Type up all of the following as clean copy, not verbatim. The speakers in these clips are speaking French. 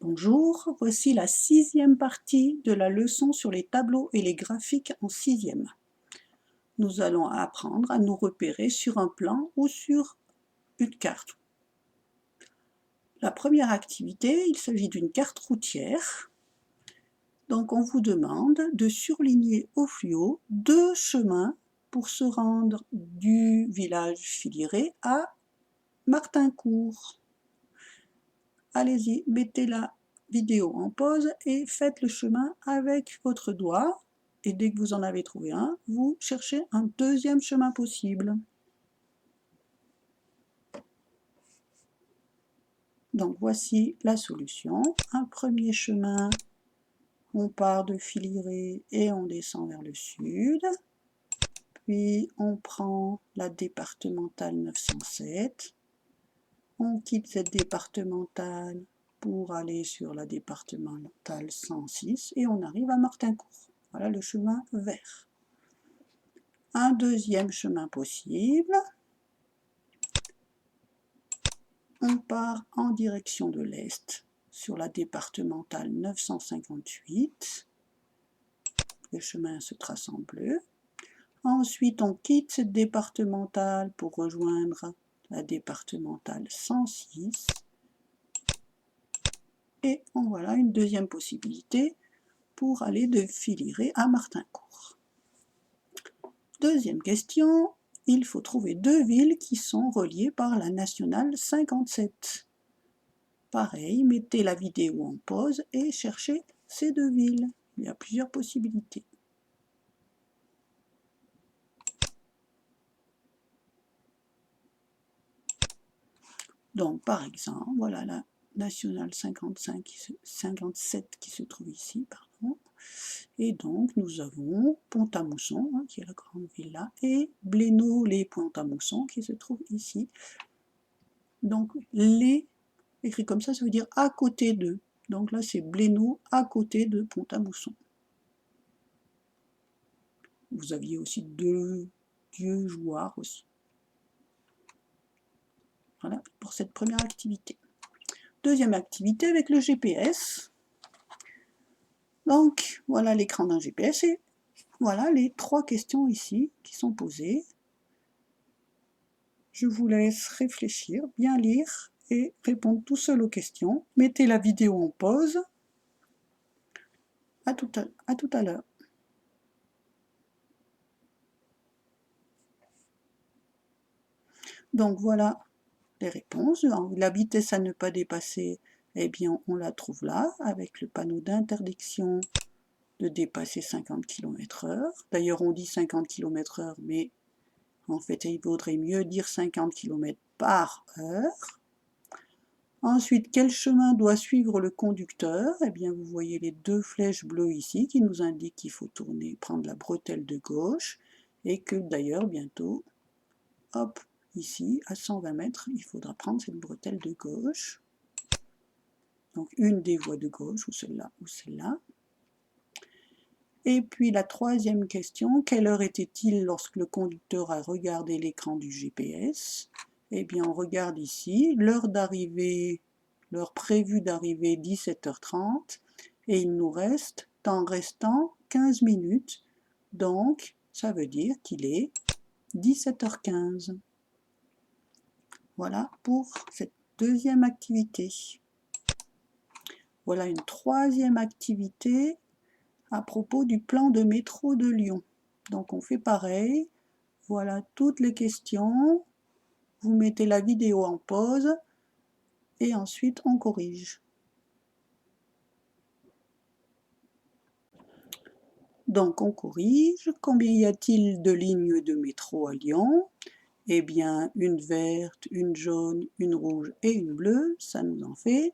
Bonjour, voici la 6e partie de la leçon sur les tableaux et les graphiques en 6e. Nous allons apprendre à nous repérer sur un plan ou sur une carte. La première activité, il s'agit d'une carte routière. Donc on vous demande de surligner au fluo 2 chemins pour se rendre du village Filiré à Martincourt. Allez-y, mettez la vidéo en pause et faites le chemin avec votre doigt. Et dès que vous en avez trouvé un, vous cherchez un deuxième chemin possible. Donc voici la solution. Un premier chemin, on part de Filiré et on descend vers le sud. Puis on prend la départementale 907. On quitte cette départementale pour aller sur la départementale 106 et on arrive à Martincourt. Voilà le chemin vert. Un deuxième chemin possible. On part en direction de l'est sur la départementale 958. Le chemin se trace en bleu. Ensuite, on quitte cette départementale pour rejoindre la départementale 106. Et en voilà une deuxième possibilité pour aller de Filiré à Martincourt. Deuxième question, il faut trouver 2 villes qui sont reliées par la nationale 57. Pareil, mettez la vidéo en pause et cherchez ces 2 villes. Il y a plusieurs possibilités. Donc par exemple, voilà la nationale 57 qui se trouve ici, pardon. Et donc nous avons Pont-à-Mousson, qui est la grande ville là, et Blénod-les-Pont-à-Mousson qui se trouve ici. Donc les, écrit comme ça veut dire à côté de. Donc là c'est Blénod à côté de Pont-à-Mousson. Vous aviez aussi 2 dieux jouards aussi. Voilà pour cette première activité. Deuxième activité avec le GPS. Donc voilà l'écran d'un GPS et voilà les 3 questions ici qui sont posées. Je vous laisse réfléchir, bien lire et répondre tout seul aux questions. Mettez la vidéo en pause. À tout à l'heure. Donc voilà les réponses. La vitesse à ne pas dépasser, eh bien on la trouve là, avec le panneau d'interdiction de dépasser 50 km/h. D'ailleurs on dit 50 km/h, mais en fait il vaudrait mieux dire 50 km par heure. Ensuite, quel chemin doit suivre le conducteur? Eh bien vous voyez les 2 flèches bleues ici qui nous indiquent qu'il faut tourner, prendre la bretelle de gauche, et que d'ailleurs bientôt, hop, ici, à 120 mètres, il faudra prendre cette bretelle de gauche. Donc une des voies de gauche, ou celle-là, ou celle-là. Et puis la troisième question, quelle heure était-il lorsque le conducteur a regardé l'écran du GPS? Eh bien on regarde ici, l'heure d'arrivée, l'heure prévue d'arrivée 17h30, et il nous reste, temps restant, 15 minutes. Donc ça veut dire qu'il est 17h15. Voilà pour cette deuxième activité. Voilà une troisième activité à propos du plan de métro de Lyon. Donc on fait pareil. Voilà toutes les questions. Vous mettez la vidéo en pause et ensuite on corrige. Donc on corrige. Combien y a-t-il de lignes de métro à Lyon? Eh bien une verte, une jaune, une rouge et une bleue, ça nous en fait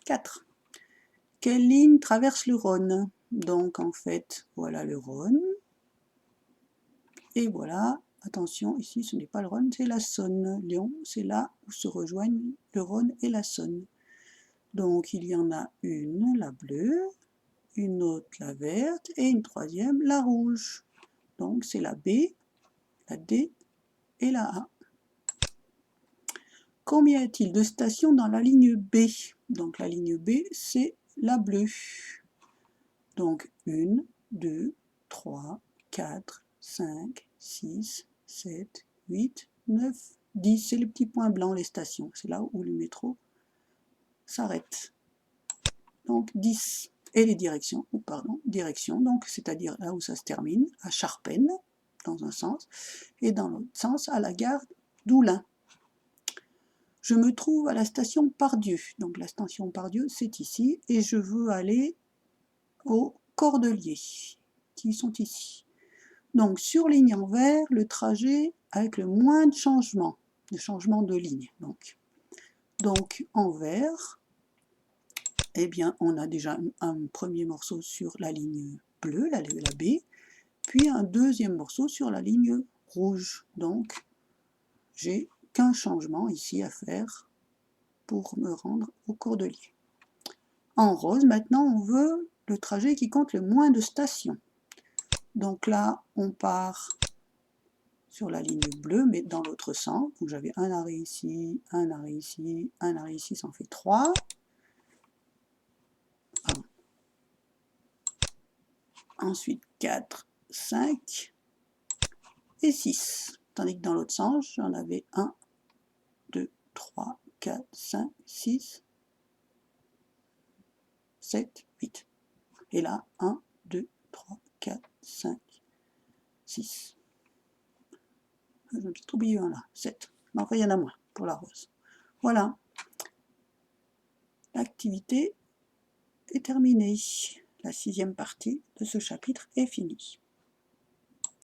4. Quelle ligne traverse le Rhône? Donc en fait, voilà le Rhône. Et voilà, attention, ici ce n'est pas le Rhône, c'est la Saône. Lyon, c'est là où se rejoignent le Rhône et la Saône. Donc il y en a une, la bleue, une autre, la verte, et une troisième, la rouge. Donc c'est la B, la D et la A. Combien y a-t-il de stations dans la ligne B? Donc la ligne B, c'est la bleue. Donc 1, 2, 3, 4, 5, 6, 7, 8, 9, 10. C'est les petits points blancs, les stations. C'est là où le métro s'arrête. Donc 10. Et les directions, direction, donc c'est-à-dire là où ça se termine, à Charpennes, dans un sens, et dans l'autre sens, à la gare d'Oulin. Je me trouve à la station Pardieu. Donc la station Pardieu, c'est ici, et je veux aller aux Cordeliers, qui sont ici. Donc sur ligne en vert, le trajet avec le moins de changements de ligne. Donc en vert, eh bien on a déjà un premier morceau sur la ligne bleue, la B, puis un deuxième morceau sur la ligne rouge. Donc j'ai qu'un changement ici à faire pour me rendre au Cordeliers. En rose, maintenant on veut le trajet qui compte le moins de stations. Donc là, on part sur la ligne bleue, mais dans l'autre sens. Donc j'avais un arrêt ici, un arrêt ici, un arrêt ici, ça en fait 3. Pardon. Ensuite 4, 5 et 6. Tandis que dans l'autre sens, j'en avais 1, 2, 3, 4, 5, 6, 7, 8. Et là, 1, 2, 3, 4, 5, 6. J'ai peut-être oublié un là, 7. Mais enfin, il y en a moins pour la rose. Voilà. L'activité est terminée. La 6e partie de ce chapitre est finie.